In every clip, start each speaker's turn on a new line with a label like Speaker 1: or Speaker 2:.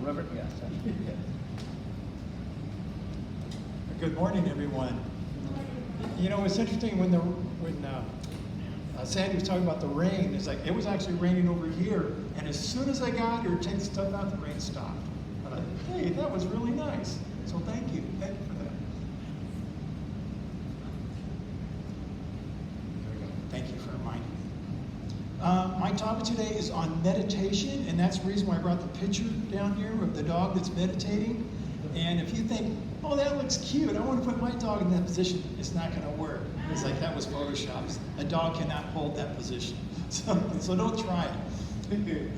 Speaker 1: Reverend, yes.
Speaker 2: Good morning, everyone. You know, it's interesting when Sandy was talking about the rain. It's like it was actually raining over here, and as soon as I got here to take the stuff out, the rain stopped. I thought, hey, that was really nice. So thank you for that. There we go. Thank you for reminding me. My topic today is on meditation, and that's the reason why I brought the picture down here of the dog that's meditating. And if you think, oh, that looks cute, I want to put my dog in that position, it's not going to work. It's like that was photoshopped. A dog cannot hold that position. So don't try it.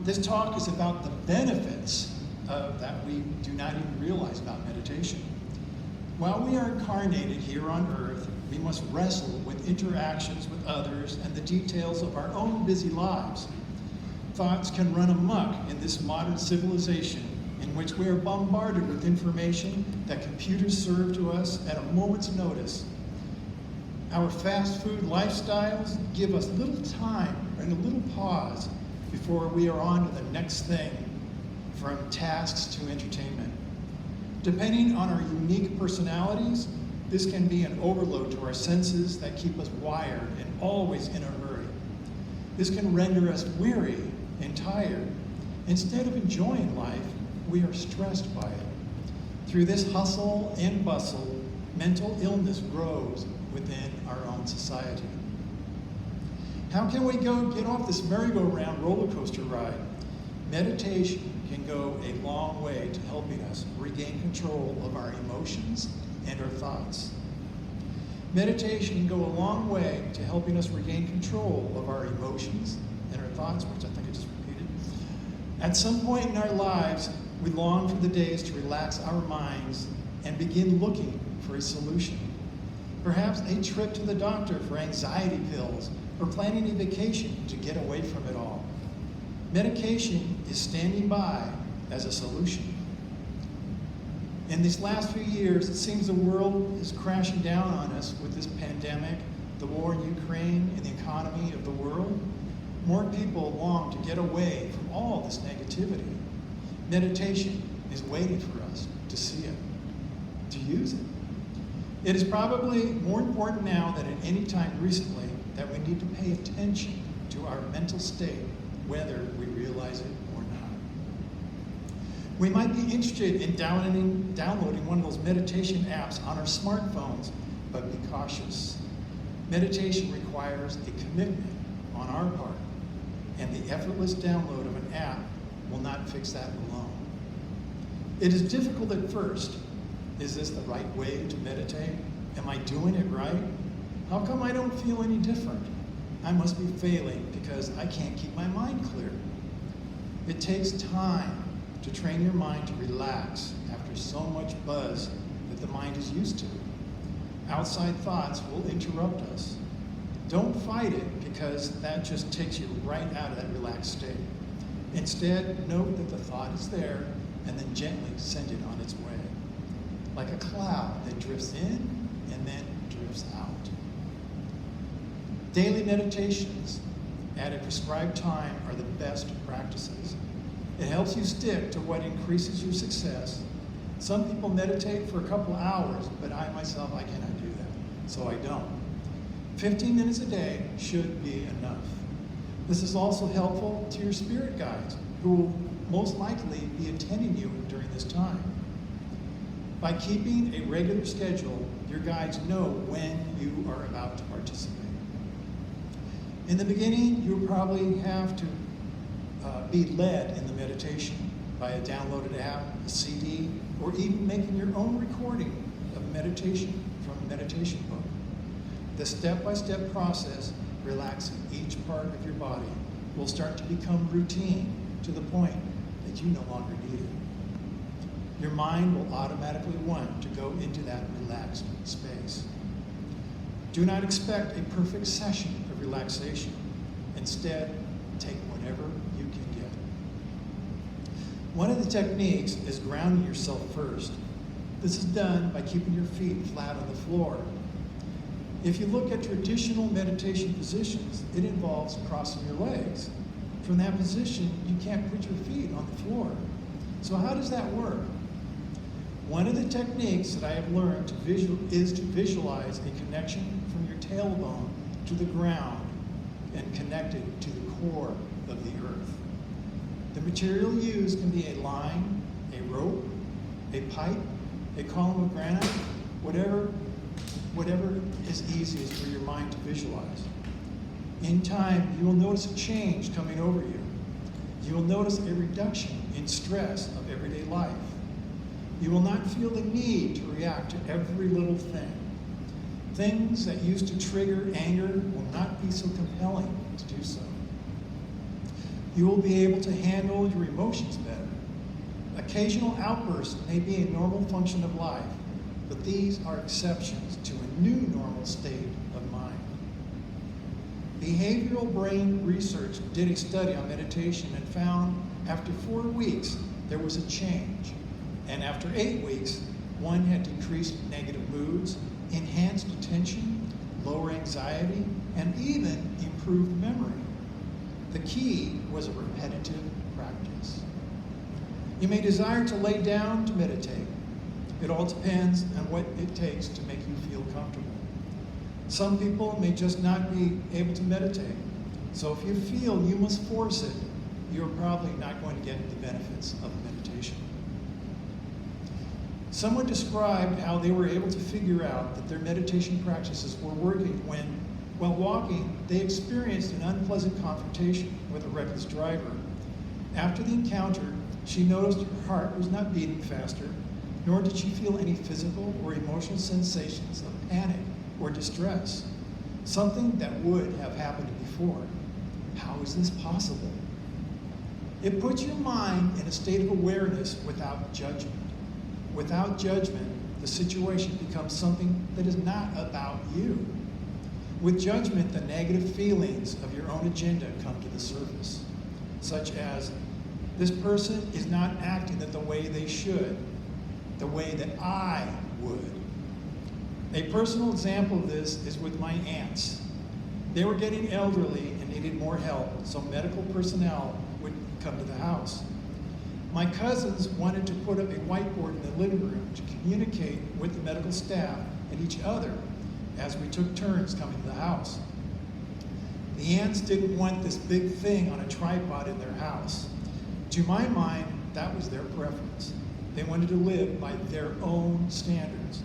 Speaker 2: This talk is about the benefits that we do not even realize about meditation. While we are incarnated here on earth, we must wrestle with interactions with others and the details of our own busy lives. Thoughts can run amok in this modern civilization in which we are bombarded with information that computers serve to us at a moment's notice. Our fast food lifestyles give us little time and a little pause before we are on to the next thing, from tasks to entertainment. Depending on our unique personalities, this can be an overload to our senses that keep us wired and always in a hurry. This can render us weary and tired. Instead of enjoying life, we are stressed by it. Through this hustle and bustle, mental illness grows within our own society. How can we get off this merry-go-round roller coaster ride? Meditation can go a long way to helping us regain control of our emotions and our thoughts. Meditation can go a long way to helping us regain control of our emotions and our thoughts, which I think I just repeated. At some point in our lives, we long for the days to relax our minds and begin looking for a solution. Perhaps a trip to the doctor for anxiety pills, or planning a vacation to get away from it all. Medication is standing by as a solution. In these last few years, it seems the world is crashing down on us with this pandemic, the war in Ukraine, and the economy of the world. More people long to get away from all this negativity. Meditation is waiting for us to see it, to use it. It is probably more important now than at any time recently that we need to pay attention to our mental state, whether we realize it or not. We might be interested in downloading one of those meditation apps on our smartphones, but be cautious. Meditation requires a commitment on our part, and the effortless download of an app will not fix that alone. It is difficult at first. Is this the right way to meditate? Am I doing it right? How come I don't feel any different? I must be failing because I can't keep my mind clear. It takes time to train your mind to relax after so much buzz that the mind is used to. Outside thoughts will interrupt us. Don't fight it, because that just takes you right out of that relaxed state. Instead, note that the thought is there and then gently send it on its way, like a cloud that drifts in and then drifts out. Daily meditations at a prescribed time are the best practices. It helps you stick to what increases your success. Some people meditate for a couple hours, but I myself, I cannot do that, so I don't. 15 minutes a day should be enough. This is also helpful to your spirit guides, who will most likely be attending you during this time. By keeping a regular schedule, your guides know when you are about to participate. In the beginning, you'll probably have to be led in the meditation by a downloaded app, a CD, or even making your own recording of meditation from a meditation book. The step-by-step process, relaxing each part of your body, will start to become routine to the point that you no longer need it. Your mind will automatically want to go into that relaxed space. Do not expect a perfect session of relaxation. Instead, take whatever you can get. One of the techniques is grounding yourself first. This is done by keeping your feet flat on the floor. If you look at traditional meditation positions, it involves crossing your legs. from that position, you can't put your feet on the floor. So how does that work? One of the techniques that I have learned is to visualize a connection from your tailbone to the ground and connected to the core of the earth. The material used can be a line, a rope, a pipe, a column of granite, whatever is easiest for your mind to visualize. In time, you will notice a change coming over you. You will notice a reduction in stress of everyday life. You will not feel the need to react to every little thing. Things that used to trigger anger will not be so compelling to do so. You will be able to handle your emotions better. Occasional outbursts may be a normal function of life, but these are exceptions to a new normal state of mind. Behavioral brain research did a study on meditation and found after 4 weeks there was a change. And after 8 weeks, one had decreased negative moods, enhanced attention, lower anxiety, and even improved memory. The key was a repetitive practice. You may desire to lay down to meditate. It all depends on what it takes to make you feel comfortable. Some people may just not be able to meditate. So if you feel you must force it, you're probably not going to get the benefits of meditation. Someone described how they were able to figure out that their meditation practices were working when, while walking, they experienced an unpleasant confrontation with a reckless driver. After the encounter, she noticed her heart was not beating faster, nor did she feel any physical or emotional sensations of panic or distress, something that would have happened before. How is this possible? It puts your mind in a state of awareness without judgment. Without judgment, the situation becomes something that is not about you. With judgment, the negative feelings of your own agenda come to the surface, such as, this person is not acting the way they should, the way that I would. A personal example of this is with my aunts. They were getting elderly and needed more help, so medical personnel would come to the house. My cousins wanted to put up a whiteboard in the living room to communicate with the medical staff and each other as we took turns coming to the house. The aunts didn't want this big thing on a tripod in their house. To my mind, that was their preference. They wanted to live by their own standards.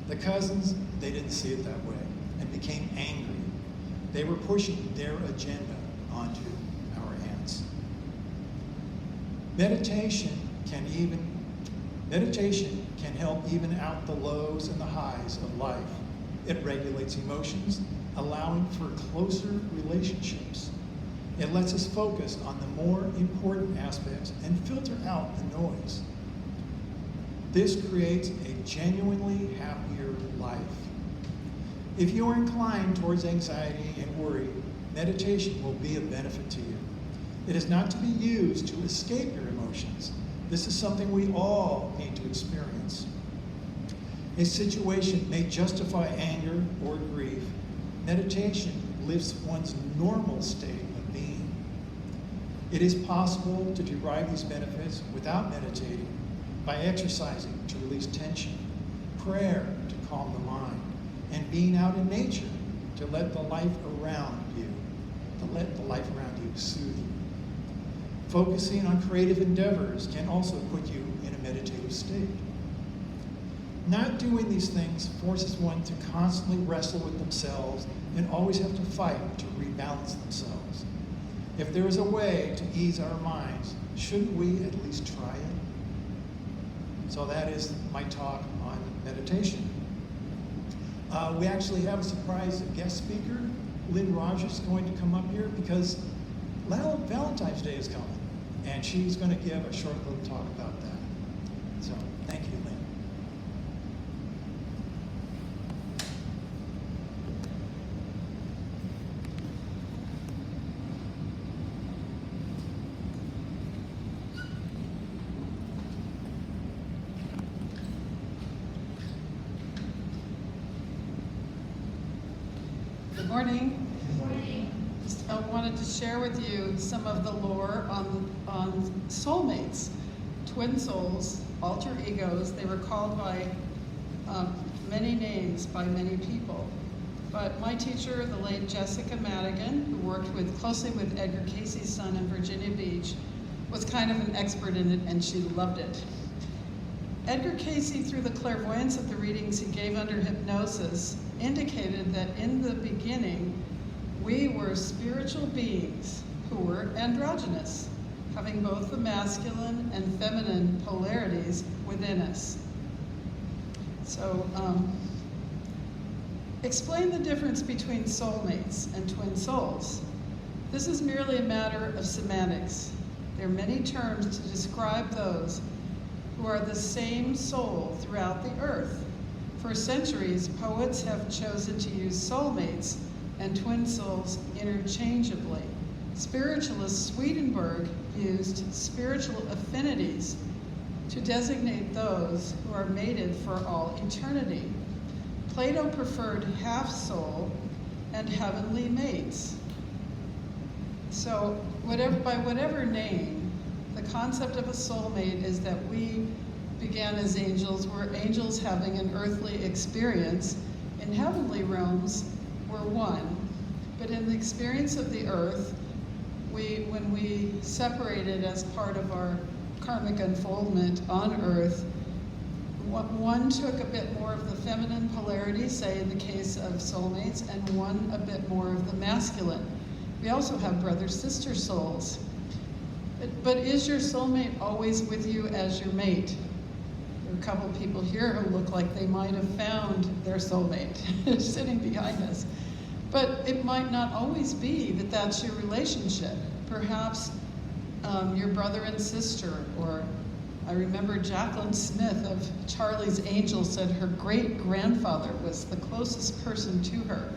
Speaker 2: The cousins, they didn't see it that way and became angry. They were pushing their agenda onto our aunts. Meditation can help even out the lows and the highs of life. It regulates emotions, allowing for closer relationships. It lets us focus on the more important aspects and filter out the noise. This creates a genuinely happier life. If you are inclined towards anxiety and worry, meditation will be a benefit to you. It is not to be used to escape your emotions. This is something we all need to experience. A situation may justify anger or grief. Meditation lifts one's normal state of being. It is possible to derive these benefits without meditating by exercising to release tension, prayer to calm the mind, and being out in nature to let the life around you soothe you. Focusing on creative endeavors can also put you in a meditative state. Not doing these things forces one to constantly wrestle with themselves and always have to fight to rebalance themselves. If there is a way to ease our minds, shouldn't we at least try it? So that is my talk on meditation. We actually have a surprise guest speaker. Lynn Rogers is going to come up here because Valentine's Day is coming, and she's going to give a short little talk about that. So thank you, Lynn.
Speaker 1: Good morning.
Speaker 3: Good morning.
Speaker 1: I wanted to share with you some of the lore on soulmates, twin souls, alter egos. They were called by many names by many people. But my teacher, the late Jessica Madigan, who worked closely with Edgar Casey's son in Virginia Beach, was kind of an expert in it, and she loved it. Edgar Casey, through the clairvoyance of the readings he gave under hypnosis, indicated that in the beginning, we were spiritual beings who were androgynous, having both the masculine and feminine polarities within us. So, explain the difference between soulmates and twin souls. This is merely a matter of semantics. There are many terms to describe those who are the same soul throughout the earth. For centuries, poets have chosen to use soulmates and twin souls interchangeably. Spiritualist Swedenborg used spiritual affinities to designate those who are mated for all eternity. Plato preferred half-soul and heavenly mates. So by whatever name, the concept of a soulmate is that we began as angels. We're angels having an earthly experience. In heavenly realms, we're one. But in the experience of the earth, when we separated as part of our karmic unfoldment on earth, one took a bit more of the feminine polarity, say in the case of soulmates, and one a bit more of the masculine. We also have brother-sister souls. But is your soulmate always with you as your mate? There are a couple of people here who look like they might have found their soulmate sitting behind us. But it might not always be that that's your relationship. Perhaps your brother and sister, or I remember Jacqueline Smith of Charlie's Angels said her great-grandfather was the closest person to her.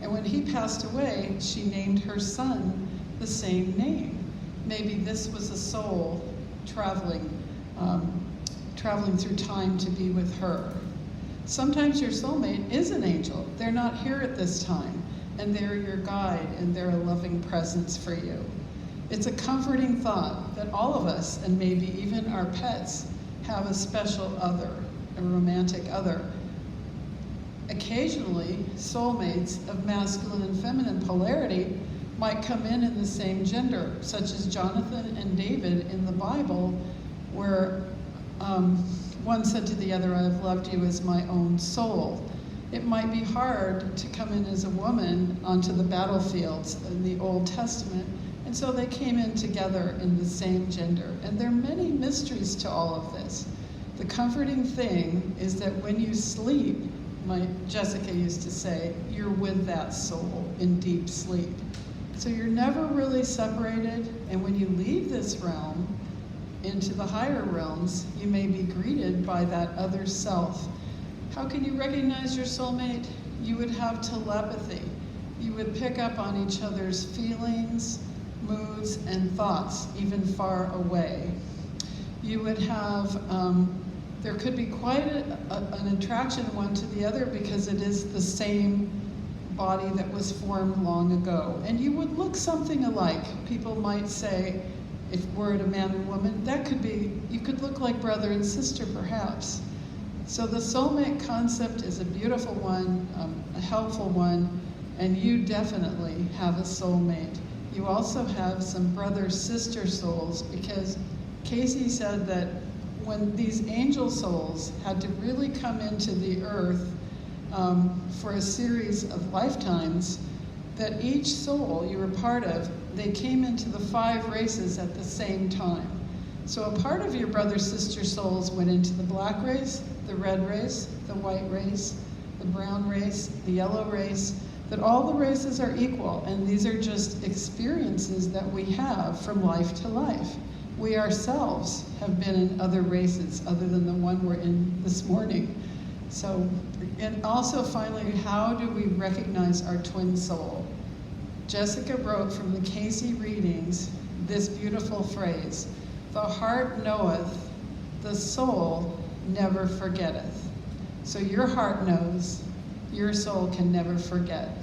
Speaker 1: And when he passed away, she named her son the same name. Maybe this was a soul traveling through time to be with her. Sometimes your soulmate is an angel. They're not here at this time, and they're your guide, and they're a loving presence for you. It's a comforting thought that all of us, and maybe even our pets, have a special other, a romantic other. Occasionally, soulmates of masculine and feminine polarity might come in the same gender, such as Jonathan and David in the Bible, where one said to the other, "I have loved you as my own soul." It might be hard to come in as a woman onto the battlefields in the Old Testament, and so they came in together in the same gender. And there are many mysteries to all of this. The comforting thing is that when you sleep, Jessica used to say, you're with that soul in deep sleep. So you're never really separated, and when you leave this realm into the higher realms, you may be greeted by that other self. How can you recognize your soulmate? You would have telepathy. You would pick up on each other's feelings, moods, and thoughts, even far away. You would have, there could be quite an attraction one to the other because it is the same body that was formed long ago. And you would look something alike. People might say, if we're a man and woman, that could be, you could look like brother and sister perhaps. So the soulmate concept is a beautiful one, a helpful one, and you definitely have a soulmate. You also have some brother-sister souls, because Casey said that when these angel souls had to really come into the earth for a series of lifetimes, that each soul you were part of, they came into the 5 races at the same time. So a part of your brother-sister souls went into the black race, the red race, the white race, the brown race, the yellow race, that all the races are equal, and these are just experiences that we have from life to life. We ourselves have been in other races other than the one we're in this morning. So, and also finally, how do we recognize our twin soul? Jessica wrote from the Casey readings this beautiful phrase, "The heart knoweth, the soul never forgetteth." So your heart knows, your soul can never forget.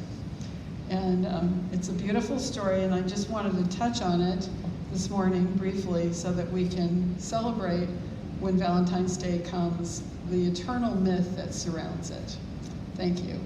Speaker 1: And it's a beautiful story, and I just wanted to touch on it this morning briefly so that we can celebrate when Valentine's Day comes, the eternal myth that surrounds it. Thank you.